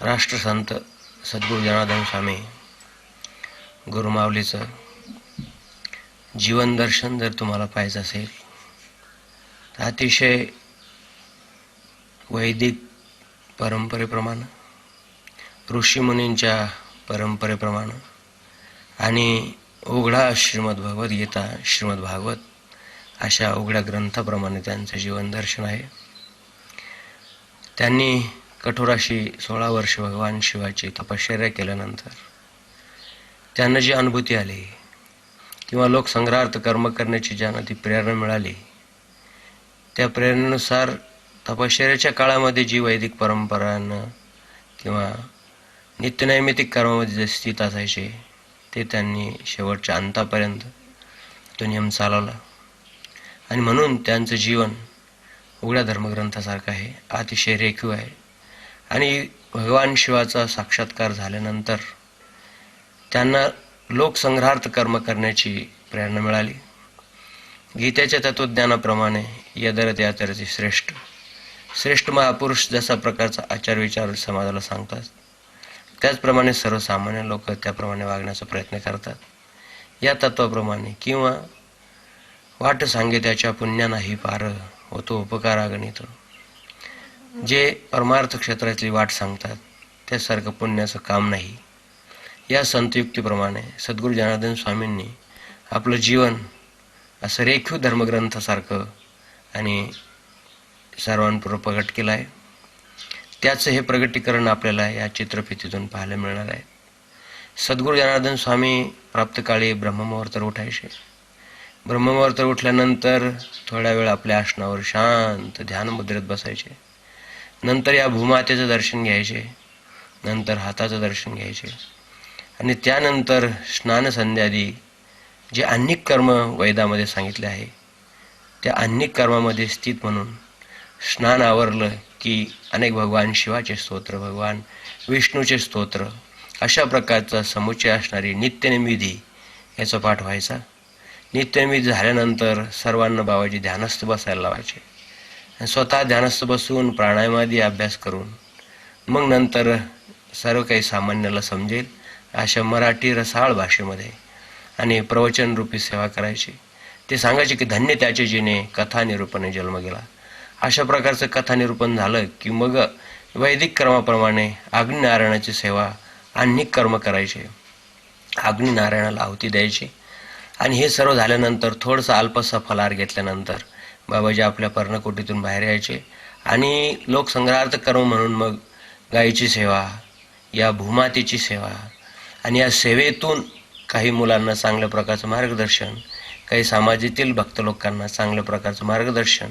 राष्ट्रसंत सद्गुरू जनार्दन स्वामी गुरुमाऊलीचं जीवन दर्शन जर तुम्हाला पाहायचं असेल तर अतिशय वैदिक परंपरेप्रमाणे, ऋषीमुनींच्या परंपरेप्रमाणे आणि उघडा श्रीमद भगवद्गीता, श्रीमद भागवत अशा उघड्या ग्रंथाप्रमाणे त्यांचं जीवन दर्शन आहे. त्यांनी कठोराशी 16 वर्ष भगवान शिवाची तपश्चर्या केल्यानंतर त्यांना जी अनुभूती आली किंवा लोकसंग्रहार्थ कर्म करण्याची ज्यांना ती प्रेरणा मिळाली, त्या प्रेरणेनुसार तपश्चर्याच्या काळामध्ये जी वैदिक परंपरांना किंवा नित्यनैमित्तिक कर्मामध्ये जे स्थित असायचे ते त्यांनी शेवटच्या अंतापर्यंत तो नियम चालवला. आणि म्हणून त्यांचं जीवन उघड्या धर्मग्रंथासारखं आहे, अतिशय रेखीव आहे. आणि भगवान शिवाचा साक्षात्कार झाल्यानंतर त्यांना लोकसंग्रहार्थ कर्म करण्याची प्रेरणा मिळाली. गीतेच्या तत्त्वज्ञानाप्रमाणे यदरते आचरते श्रेष्ठ, श्रेष्ठ महापुरुष जसा प्रकारचा आचार विचार समाजाला सांगतात त्याचप्रमाणे सर्वसामान्य लोक त्याप्रमाणे वागण्याचा प्रयत्न करतात. या तत्वाप्रमाणे किंवा वाट सांगे त्याच्या पुण्या नाही पार, होतो उपकार अगणित. जे परमार्थ क्षेत्रातली वाट सांगतात त्यासारखं पुण्याचं काम नाही. या संतयुक्तीप्रमाणे सद्गुरू जनार्दन स्वामींनी आपलं जीवन असं रेखीव धर्मग्रंथासारखं आणि सर्वांपुढं प्रगट केलं आहे. त्याचं हे प्रगटीकरण आपल्याला या चित्रफितीतून पाहायला मिळणार आहे. सद्गुरू जनार्दन स्वामी प्राप्तकाळी ब्रह्ममुहूर्तावर उठायचे. ब्रह्ममुहूर्तावर उठल्यानंतर थोड्या वेळ आपल्या आसनावर शांत ध्यान मुद्रेत बसायचे. नंतर या भूमातेचं दर्शन घ्यायचे, नंतर हाताचं दर्शन घ्यायचे आणि त्यानंतर स्नानसंध्यादी जे अनेक कर्म वेदामध्ये सांगितले आहे त्या अनेक कर्मामध्ये स्थित म्हणून स्नान आवरलं की अनेक भगवान शिवाचे स्तोत्र, भगवान विष्णूचे स्तोत्र अशा प्रकारचा समुच्चय असणारी नित्यनिमिधी याचा पाठ व्हायचा. नित्यनिमिधी झाल्यानंतर सर्वांना बाबाजी ध्यानस्थ बसायला लावायचे आणि स्वतः ध्यानस्थ बसून प्राणायामादी अभ्यास करून मग नंतर सर्व काही सामान्याला समजेल अशा मराठी रसाळ भाषेमध्ये आणि प्रवचनरूपी सेवा करायची. ते सांगायचे की धन्य त्याचे जिने कथा निरूपणे जन्म गेला. अशा प्रकारचं कथा निरूपण झालं की मग वैदिक कर्माप्रमाणे अग्निनारायणाची सेवा अनेक कर्म करायचे, अग्निनारायणाला आहुती द्यायची. आणि हे सर्व झाल्यानंतर थोडंसं अल्पसा फलाहार घेतल्यानंतर बाबाजी आपल्या पर्णकुटीतून बाहेर यायचे आणि लोकसंग्रहार्थ कर्म म्हणून मग गायीची सेवा, या भूमातेची सेवा आणि या सेवेतून काही मुलांना चांगल्या प्रकारचं मार्गदर्शन, काही समाजातील भक्त लोकांना चांगल्या प्रकारचं मार्गदर्शन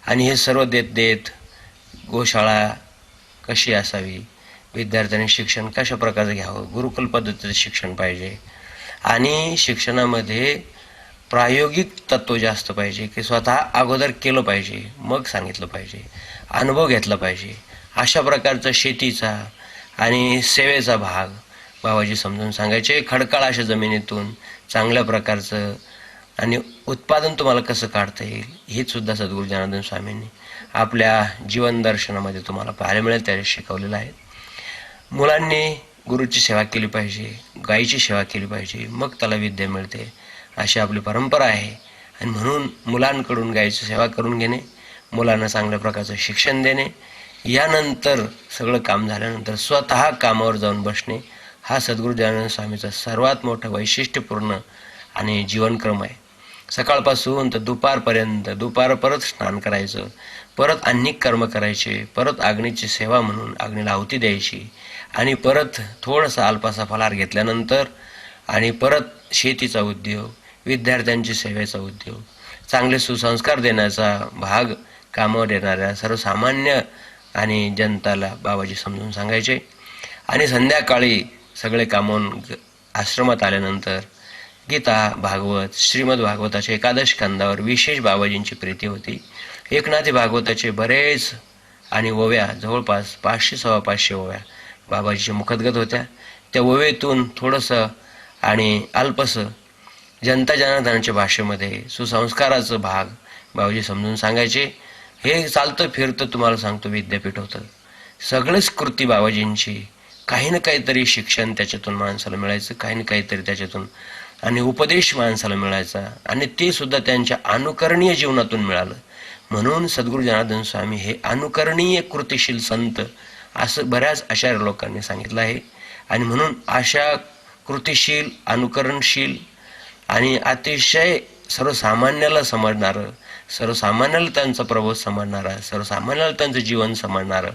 आणि हे सर्व देत देत गोशाळा कशी असावी, विद्यार्थ्यांनी शिक्षण कशा प्रकारचं घ्यावं, गुरुकुल पद्धतीचं शिक्षण पाहिजे आणि शिक्षणामध्ये प्रायोगिक तत्व जास्त पाहिजे की स्वतः अगोदर केलं पाहिजे मग सांगितलं पाहिजे, अनुभव घेतला पाहिजे. अशा प्रकारचा शेतीचा आणि सेवेचा भाग बाबाजी समजून सांगायचे. खडकाळ अशा जमिनीतून चांगल्या प्रकारचं आणि उत्पादन तुम्हाला कसं काढता येईल हेच सुद्धा सद्गुरू जनार्दन स्वामींनी आपल्या जीवन दर्शनामध्ये तुम्हाला पाहायला मिळेल, त्याला शिकवलेलं आहे. मुलांनी गुरुची सेवा केली पाहिजे, गायीची सेवा केली पाहिजे, मग त्याला विद्या मिळते अशी आपली परंपरा आहे. आणि म्हणून मुलांकडून गायीची सेवा करून घेणे, मुलांना चांगल्या प्रकारचं शिक्षण देणे, यानंतर सगळं काम झाल्यानंतर स्वतः कामावर जाऊन बसणे हा सद्गुरू जनार्दन स्वामीचा सर्वात मोठा वैशिष्ट्यपूर्ण आणि जीवनक्रम आहे. सकाळपासून तर दुपारपर्यंत, दुपार परत स्नान करायचं, परत अनेक कर्म करायचे, परत अग्नीची सेवा म्हणून अग्नीला आहुती द्यायची आणि परत थोडासा अल्पासा फलाहार घेतल्यानंतर आणि परत शेतीचा उद्योग, विद्यार्थ्यांची सेवेचा उद्योग, चांगले सुसंस्कार देण्याचा भाग कामावर येणाऱ्या सर्वसामान्य आणि जनताला बाबाजी समजून सांगायचे. आणि संध्याकाळी सगळे कामून आश्रमात आल्यानंतर गीता, भागवत, श्रीमद भागवताच्या एकादश खंडावर विशेष बाबाजींची प्रीती होती. एकनाथी भागवताचे बरेच आणि ओव्या, जवळपास 500-525 ओव्या बाबाजीच्या मुखोद्गत होत्या. त्या ओवेतून थोडंसं आणि अल्पसं जनता जनार्दनाच्या भाषेमध्ये सुसंस्काराचं भाग बाबाजी समजून सांगायचे. हे चालतं फिरतं तुम्हाला सांगतो विद्यापीठ होतं. सगळंच कृती बाबाजींची, काही ना काहीतरी शिक्षण त्याच्यातून माणसाला मिळायचं, काही ना काहीतरी त्याच्यातून, आणि उपदेश माणसाला मिळायचा, आणि ते सुद्धा त्यांच्या अनुकरणीय जीवनातून मिळालं. म्हणून सद्गुरू जनार्दन स्वामी हे अनुकरणीय कृतिशील संत असं बऱ्याच आचार्य लोकांनी सांगितलं आहे. आणि म्हणून अशा कृतिशील, अनुकरणशील आणि अतिशय सर्वसामान्याला समजणारं, सर्वसामान्याला त्यांचा प्रबोध समजणारा, सर्वसामान्याला त्यांचं जीवन समजणारं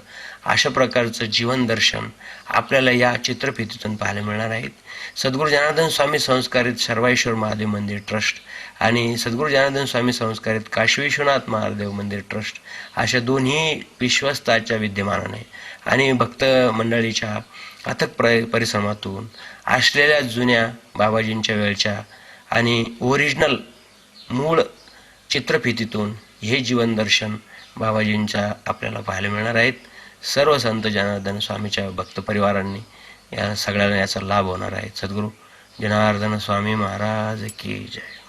अशा प्रकारचं जीवन दर्शन आपल्याला या चित्रफितीतून पाहायला मिळणार आहेत. सद्गुरू जनार्दन स्वामी संस्कारित सर्वेश्वर महादेव मंदिर ट्रस्ट आणि सद्गुरू जनार्दन स्वामी संस्कारित काशी विश्वनाथ महादेव मंदिर ट्रस्ट अशा दोन्ही विश्वस्ताच्या विद्यमानाने आणि भक्त मंडळीच्या अथक परिश्रमातून असलेल्या जुन्या बाबाजींच्या वेळच्या आणि ओरिजिनल मूळ चित्रफितीतून हे जीवन दर्शन बाबाजींच्या आपल्याला पाहायला मिळणार आहेत. सर्व संत जनार्दन स्वामीच्या भक्त परिवारांनी या सगळ्यांना याचा लाभ होणार आहे. सद्गुरू जनार्दन स्वामी महाराज की जय.